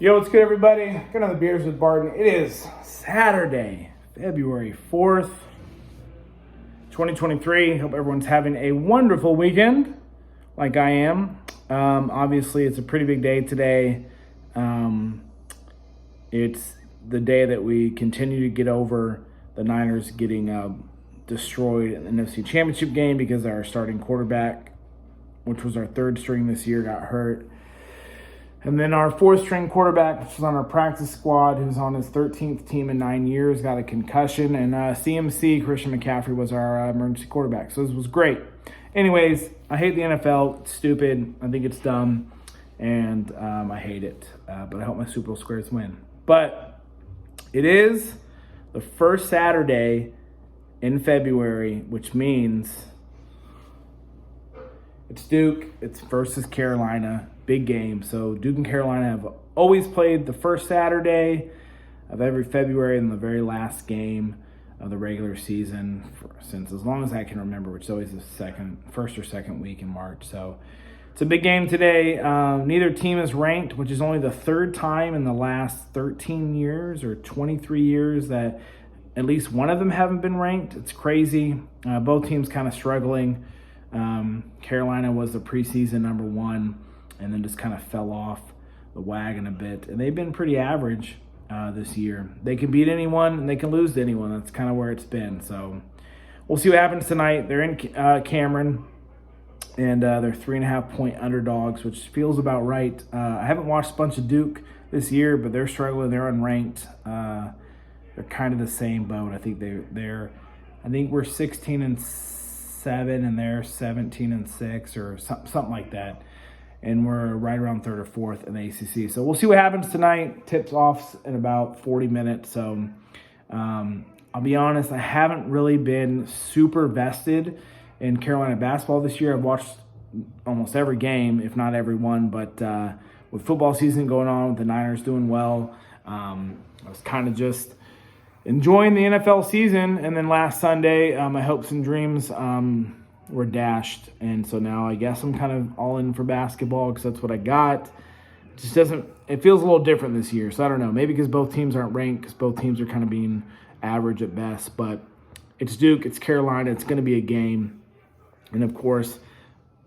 Yo, what's good, everybody? Got another Beers with Barton. It is Saturday, February 4th, 2023. Hope everyone's having a wonderful weekend, like I am. Obviously, it's a pretty big day today. It's the day that we continue to get over the Niners getting destroyed in the NFC Championship game because our starting quarterback, which was our third string this year, got hurt. And then our fourth string quarterback, which was on our practice squad, who's on his 13th team in 9 years, got a concussion. And CMC, Christian McCaffrey, was our emergency quarterback. So this was great. Anyways, I hate the NFL. It's stupid. I think it's dumb. And I hate it. But I hope my Super Bowl squares win. But it is the first Saturday in February, which means it's Duke. It's versus Carolina. Big game. So Duke and Carolina have always played the first Saturday of every February and the very last game of the regular season since as long as I can remember, which is always the first or second week in March. So it's a big game today. Neither team is ranked, which is only the third time in the last 13 years or 23 years that at least one of them haven't been ranked. It's crazy. Both teams kind of struggling. Carolina was the preseason number one and then just kind of fell off the wagon a bit. And they've been pretty average this year. They can beat anyone and they can lose to anyone. That's kind of where it's been. So we'll see what happens tonight. They're in Cameron, and they're 3.5-point underdogs, which feels about right. I haven't watched a bunch of Duke this year, but they're struggling. They're unranked. They're kind of the same boat. I think I think we're 16-7 and they're 17-6 or something like that. And we're right around third or fourth in the ACC. So we'll see what happens tonight. Tips off in about 40 minutes. So I'll be honest, I haven't really been super vested in Carolina basketball this year. I've watched almost every game, if not every one. But with football season going on, with the Niners doing well, I was kind of just enjoying the NFL season. And then last Sunday, my hopes and dreams were dashed, and so now I guess I'm kind of all in for basketball because that's what I got. It feels a little different this year, so I don't know, maybe because both teams aren't ranked, because both teams are kind of being average at best. But it's Duke, it's Carolina, it's going to be a game, and of course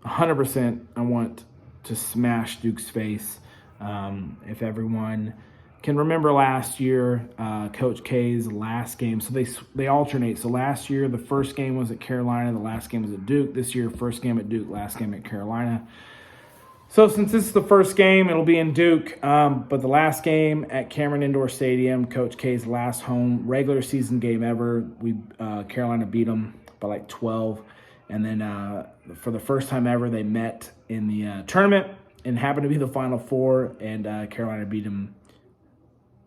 100% I want to smash Duke's face. If everyone can remember last year, Coach K's last game. So they alternate. So last year, the first game was at Carolina. The last game was at Duke. This year, first game at Duke, last game at Carolina. So since this is the first game, it'll be in Duke. But the last game at Cameron Indoor Stadium, Coach K's last home regular season game ever. Carolina beat them by like 12. And then for the first time ever, they met in the tournament and happened to be the Final Four. And Carolina beat them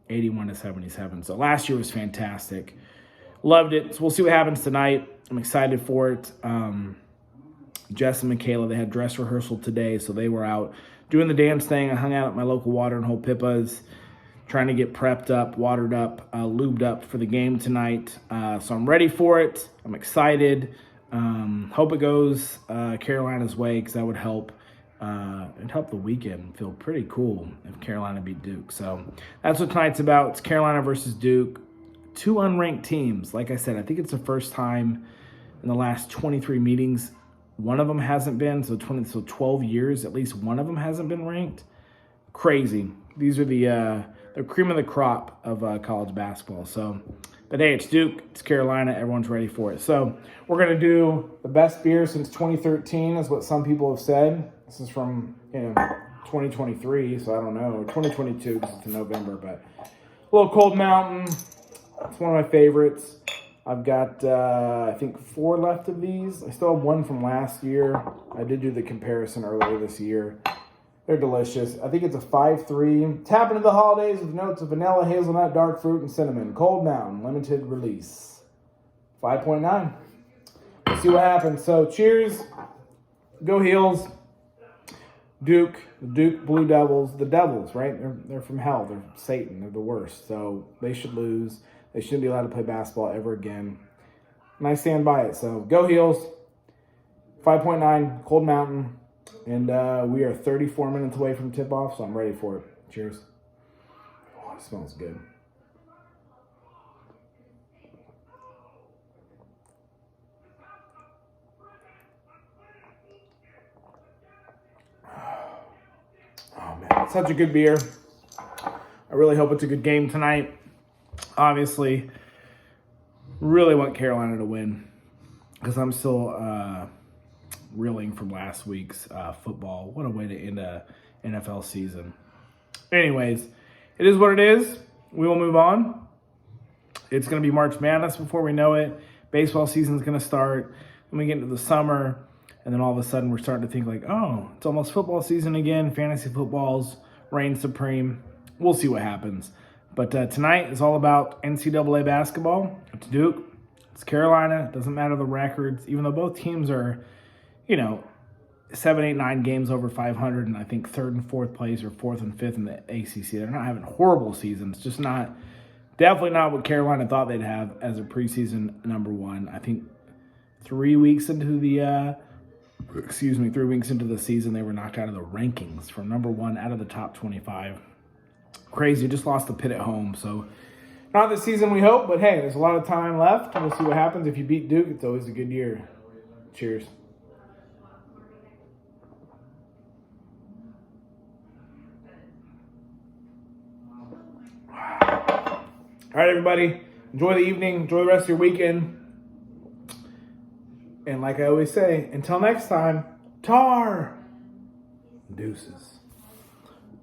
81-77. So last year was fantastic. Loved it. So we'll see what happens tonight. I'm excited for it. Jess and Michaela, they had dress rehearsal today, so they were out doing the dance thing. I hung out at my local watering hole Pippa's, trying to get prepped up, watered up, lubed up for the game tonight. So I'm ready for it. I'm excited. Hope it goes Carolina's way, because that would help. It'd help the weekend feel pretty cool if Carolina beat Duke. So that's what tonight's about. It's Carolina versus Duke. Two unranked teams. Like I said, I think it's the first time in the last 23 meetings one of them hasn't been. So 12 years, at least one of them hasn't been ranked. Crazy. These are the cream of the crop of college basketball. So, but hey, it's Duke, it's Carolina, everyone's ready for it. So we're going to do the best beer since 2013 is what some people have said. This is from 2023, so I don't know, 2022 because it's in November. But a little Cold Mountain, it's one of my favorites. I've got, I think, 4 left of these. I still have one from last year. I did do the comparison earlier this year. They're delicious. I think it's a 5.3. Tap into the holidays with notes of vanilla, hazelnut, dark fruit, and cinnamon. Cold Mountain, limited release. 5.9. Let's see what happens. So, cheers. Go Heels. Duke, the Duke Blue Devils. The Devils, right? They're from hell. They're Satan. They're the worst. So, they should lose. They shouldn't be allowed to play basketball ever again. And I stand by it. So, go Heels. 5.9. Cold Mountain. And we are 34 minutes away from tip-off, so I'm ready for it. Cheers. Smells good. Oh, man. Such a good beer. I really hope it's a good game tonight. Obviously, really want Carolina to win because I'm still reeling from last week's football. What a way to end a NFL season. Anyways, it is what it is. We will move on. It's going to be March Madness before we know it. Baseball season is going to start. Then we get into the summer, and then all of a sudden we're starting to think like, oh, it's almost football season again. Fantasy football's reign supreme. We'll see what happens. But tonight is all about NCAA basketball. It's Duke. It's Carolina. It doesn't matter the records, even though both teams are, 7, 8, 9 games over 500, and I think third and fourth place or fourth and fifth in the ACC. They're not having horrible seasons, just definitely not what Carolina thought they'd have as a preseason number one. I think 3 weeks into the 3 weeks into the season, they were knocked out of the rankings from number one out of the top 25. Crazy, just lost the Pitt at home, so not this season we hope, but hey, there's a lot of time left. We'll see what happens. If you beat Duke, it's always a good year. Cheers. All right, everybody, enjoy the evening, enjoy the rest of your weekend. And like I always say, until next time, tar, deuces.